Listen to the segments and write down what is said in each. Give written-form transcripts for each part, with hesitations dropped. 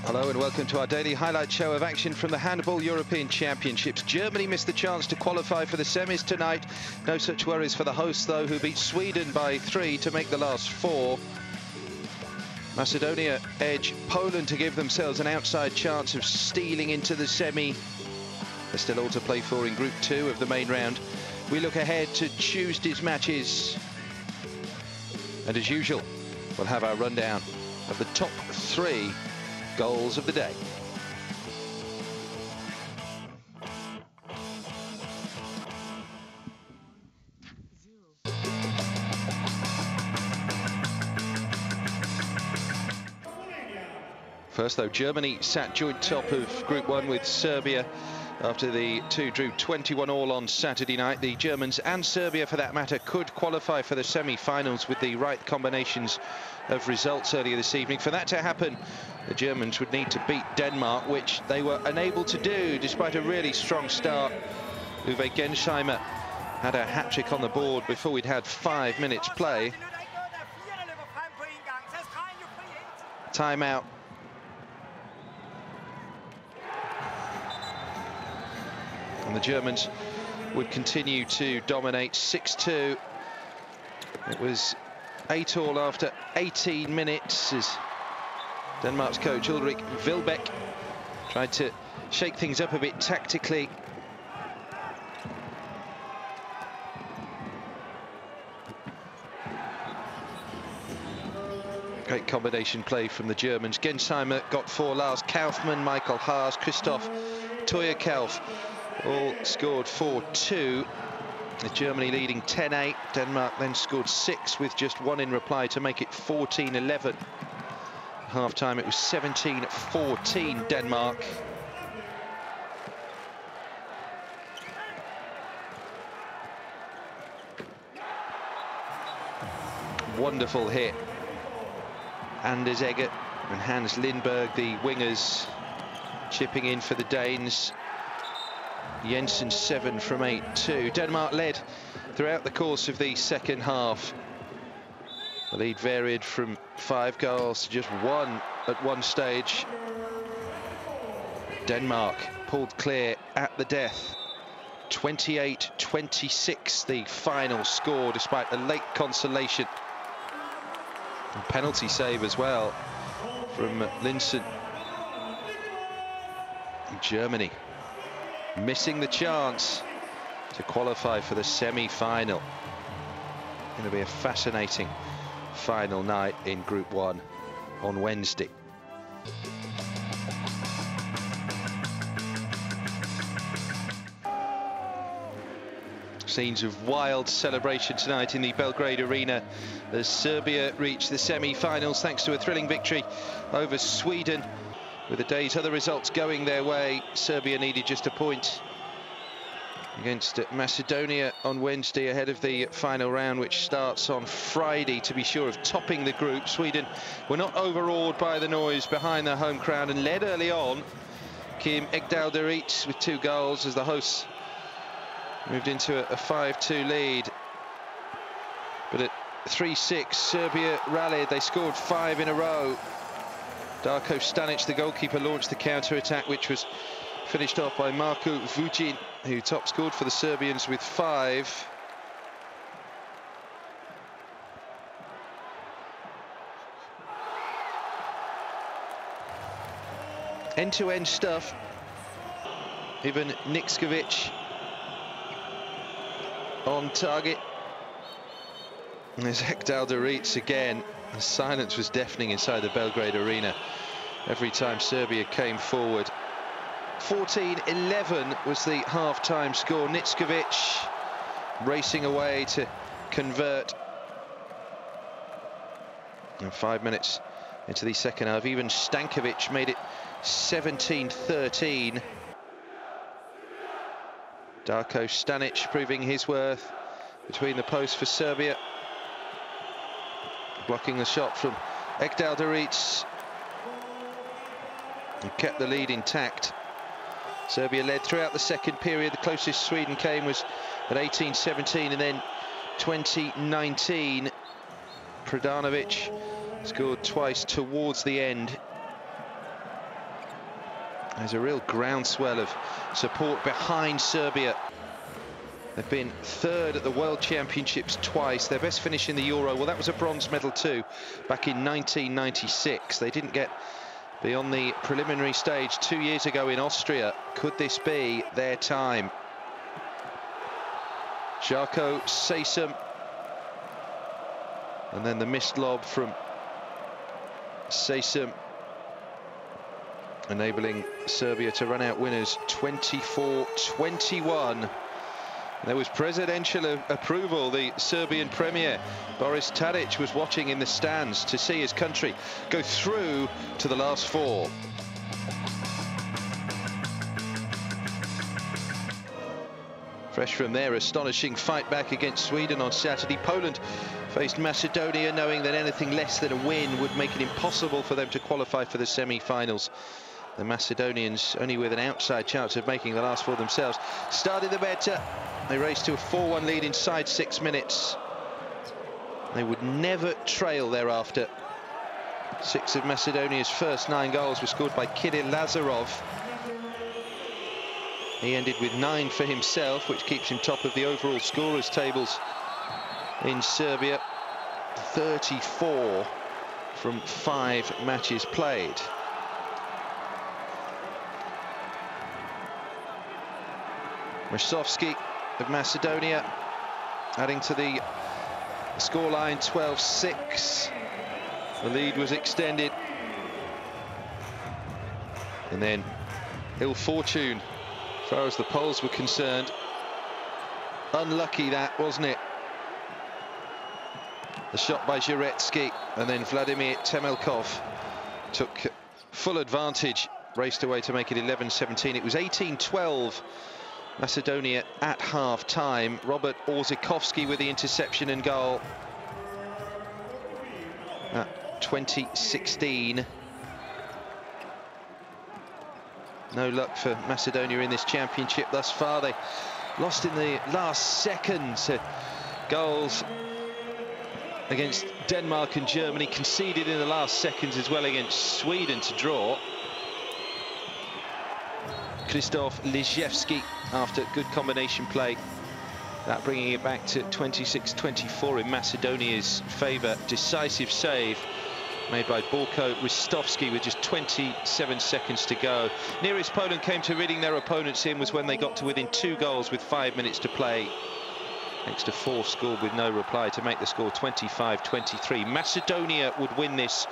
Hello and welcome to our daily highlight show of action from the Handball European Championships. Germany missed the chance to qualify for the semis tonight. No such worries for the hosts, though, who beat Sweden by 3 to make the last 4. Macedonia edge Poland to give themselves an outside chance of stealing into the semi. There's still all to play for in Group 2 of the main round. We look ahead to Tuesday's matches. And as usual, we'll have our rundown of the top 3 goals of the day. First, though, Germany sat joint top of Group 1 with Serbia after the two drew 21-all on Saturday night. The Germans, and Serbia for that matter, could qualify for the semi-finals with the right combinations of results earlier this evening. For that to happen, the Germans would need to beat Denmark, which they were unable to do despite a really strong start. Uwe Gensheimer had a hat-trick on the board before we'd had 5 minutes play. Timeout. And the Germans would continue to dominate 6-2. It was 8-all after 18 minutes as Denmark's coach Ulrik Vilbæk tried to shake things up a bit tactically. Great combination play from the Germans. Gensheimer got 4, Lars Kaufmann, Michael Haas, Christoph Teuerkauf all scored 4-2. With Germany leading 10-8. Denmark then scored 6 with just 1 in reply to make it 14-11. Half-time it was 17-14 Denmark. Wonderful hit. Anders Egger and Hans Lindberg, the wingers, chipping in for the Danes. Jensen 7 from 8-2. Denmark led throughout the course of the second half. The lead varied from 5 goals to just 1 at one stage. Denmark pulled clear at the death. 28-26 the final score, despite a late consolation. A penalty save as well from Linssen. Germany missing the chance to qualify for the semi-final. Going to be a fascinating final night in Group 1 on Wednesday. Scenes of wild celebration tonight in the Belgrade Arena as Serbia reached the semi-finals thanks to a thrilling victory over Sweden. With the day's other results going their way, Serbia needed just a point against Macedonia on Wednesday ahead of the final round, which starts on Friday, to be sure of topping the group. Sweden were not overawed by the noise behind their home crowd and led early on. Kim Ekdal-Deritz with 2 goals as the hosts moved into a 5-2 lead. But at 3-6, Serbia rallied. They scored 5 in a row. Darko Stanic, the goalkeeper, launched the counter-attack, which was finished off by Marko Vucin, who top scored for the Serbians with 5. End-to-end stuff. Ivan Nikskovic on target. And there's Ekdal-Deritz again. The silence was deafening inside the Belgrade Arena every time Serbia came forward. 14-11 was the half-time score. Nikskovic racing away to convert. And 5 minutes into the second half, even Stankovic made it 17-13. Darko Stanic proving his worth between the posts for Serbia. Blocking the shot from Ekdal-Deritz, who kept the lead intact. Serbia led throughout the second period. The closest Sweden came was at 18-17, and then 20-19. Pradanovic scored twice towards the end. There's a real groundswell of support behind Serbia. They've been third at the World Championships twice. Their best finish in the Euro, well, that was a bronze medal too, back in 1996. They didn't get beyond the preliminary stage 2 years ago in Austria. Could this be their time? Žarko Sejsem. And then the missed lob from Sejsem, enabling Serbia to run out winners 24-21. There was presidential approval. The Serbian Premier, Boris Tadic, was watching in the stands to see his country go through to the last four. Fresh from their astonishing fight back against Sweden on Saturday, Poland faced Macedonia, knowing that anything less than a win would make it impossible for them to qualify for the semi-finals. The Macedonians, only with an outside chance of making the last four themselves, started the better. They raced to a 4-1 lead inside 6 minutes. They would never trail thereafter. 6 of Macedonia's first 9 goals were scored by Kirill Lazarov. He ended with 9 for himself, which keeps him top of the overall scorers tables in Serbia. 34 from 5 matches played. Mršovski of Macedonia adding to the scoreline, 12-6. The lead was extended. And then ill fortune as far as the Poles were concerned. Unlucky that, wasn't it? The shot by Jarecki, and then Vladimir Temelkov took full advantage, raced away to make it 11-17. It was 18-12. Macedonia at half-time. Robert Orzikovski with the interception and goal at 2016. No luck for Macedonia in this championship thus far. They lost in the last seconds. Goals against Denmark and Germany, conceded in the last seconds as well against Sweden to draw. Krzysztof Lijewski after good combination play, that bringing it back to 26-24 in Macedonia's favour. Decisive save made by Borko Ristovski with just 27 seconds to go. Nearest Poland came to reading their opponents in was when they got to within 2 goals with 5 minutes to play. Thanks to 4 scored with no reply to make the score 25-23. Macedonia would win this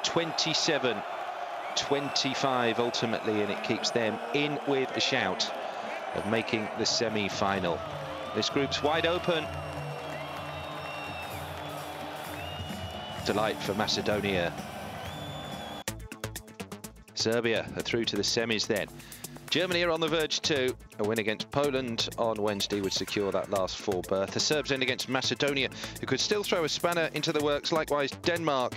27-25 ultimately, and it keeps them in with a shout of making the semi-final. This group's wide open. Delight for Macedonia. Serbia are through to the semis then. Germany are on the verge too. A win against Poland on Wednesday would secure that last 4 berth. The Serbs end against Macedonia, who could still throw a spanner into the works. Likewise, Denmark,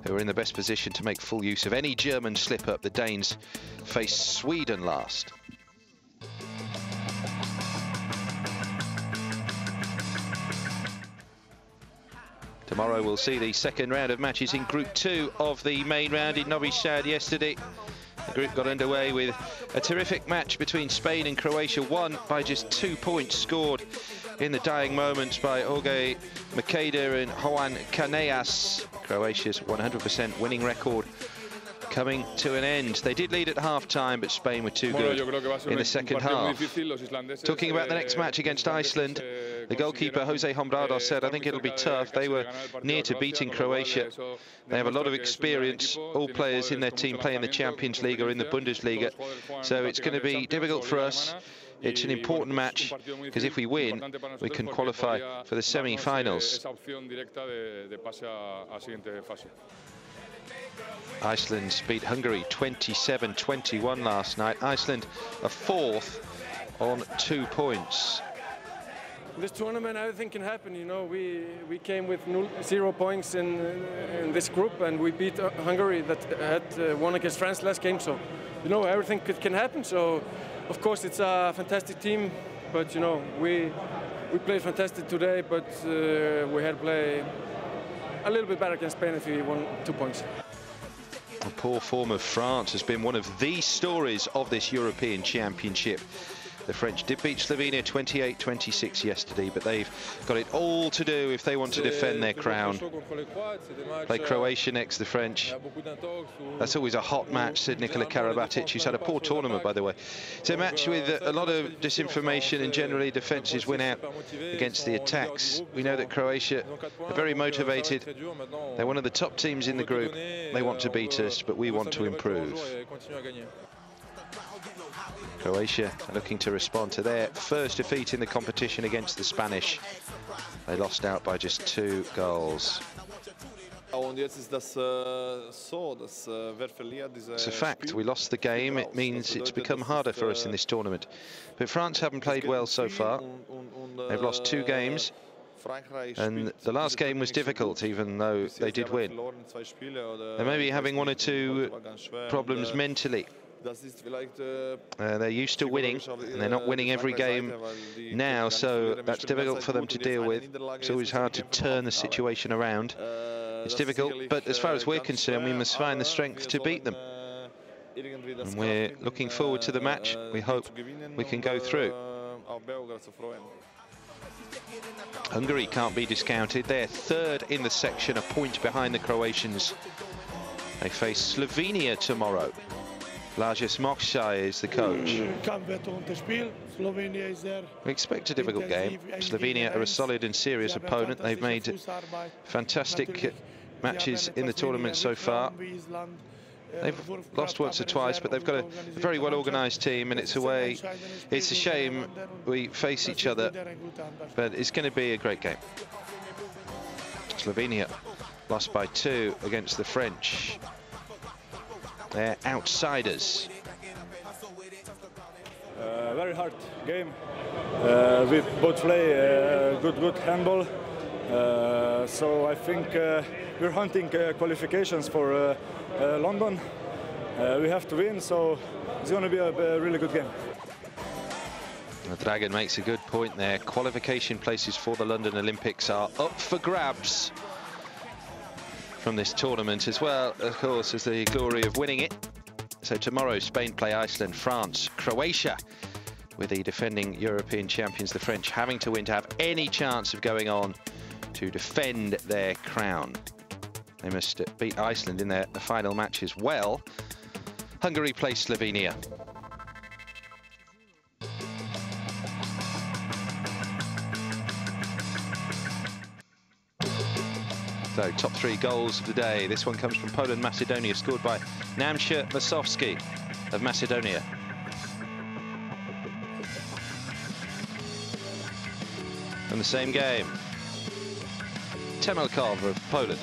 who are in the best position to make full use of any German slip-up. The Danes face Sweden last. Tomorrow we'll see the second round of matches in Group 2 of the main round in Novi Sad yesterday. The group got underway with a terrific match between Spain and Croatia, won by just 2 points, scored in the dying moments by Jorge Makeda and Juan Caneas. Croatia's 100% winning record coming to an end. They did lead at half-time, but Spain were too good in the second half. Talking about the next match against Iceland, the goalkeeper Jose Hombrado said, I think it'll be tough. They were near to beating Croatia. They have a lot of experience. All players in their team play in the Champions League or in the Bundesliga. So it's going to be difficult for us. It's an important match, because if we win, we can qualify for the semi-finals. Iceland beat Hungary 27-21 last night. Iceland are 4th on 2 points. This tournament, everything can happen. You know, we came with 0 points in this group, and we beat Hungary that had won against France last game. So, you know, everything can happen. So, of course, it's a fantastic team, but you know, we played fantastic today, but we had to play a little bit better against Spain if we won 2 points. The poor form of France has been one of the stories of this European Championship. The French did beat Slovenia 28-26 yesterday, but they've got it all to do if they want to defend their crown. Play Croatia next, the French. That's always a hot match, said Nikola Karabatic, who's had a poor tournament, by the way. It's a match with a lot of disinformation, and generally defences win out against the attacks. We know that Croatia are very motivated. They're one of the top teams in the group. They want to beat us, but we want to improve. Croatia are looking to respond to their first defeat in the competition against the Spanish. They lost out by just 2 goals. It's a fact, we lost the game. It means it's become harder for us in this tournament. But France haven't played well so far. They've lost 2 games. And the last game was difficult, even though they did win. They may be having 1 or 2 problems mentally. They're used to winning, and they're not winning every game now, so that's difficult for them to deal with. It's always hard to turn the situation around. It's difficult, but as far as we're concerned, we must find the strength to beat them. And we're looking forward to the match. We hope we can go through. Hungary can't be discounted. They're 3rd in the section, a point behind the Croatians. They face Slovenia tomorrow. Lajas Mokshai is the coach. We expect a difficult game. Slovenia are a solid and serious opponent. They've made fantastic matches in the tournament so far. They've lost once or twice, but they've got a very well-organised team, and it's away. It's a shame we face each other, but it's going to be a great game. Slovenia lost by 2 against the French. They're outsiders. Very hard game. We both play good handball. So I think we're hunting qualifications for London. We have to win, so it's going to be a really good game. The Dragon makes a good point there. Qualification places for the London Olympics are up for grabs from this tournament, as well, of course, as the glory of winning it. So tomorrow, Spain play Iceland, France, Croatia, with the defending European champions, the French, having to win to have any chance of going on to defend their crown. They must beat Iceland in the final match as well. Hungary play Slovenia. So, top 3 goals of the day. This one comes from Poland-Macedonia, scored by Namsha Masovsky of Macedonia. And the same game, Temelkov of Poland.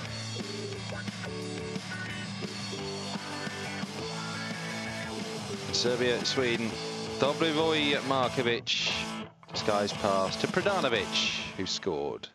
Serbia, Sweden, Dobrivoj Markovic. Skies pass to Pradanovic, who scored.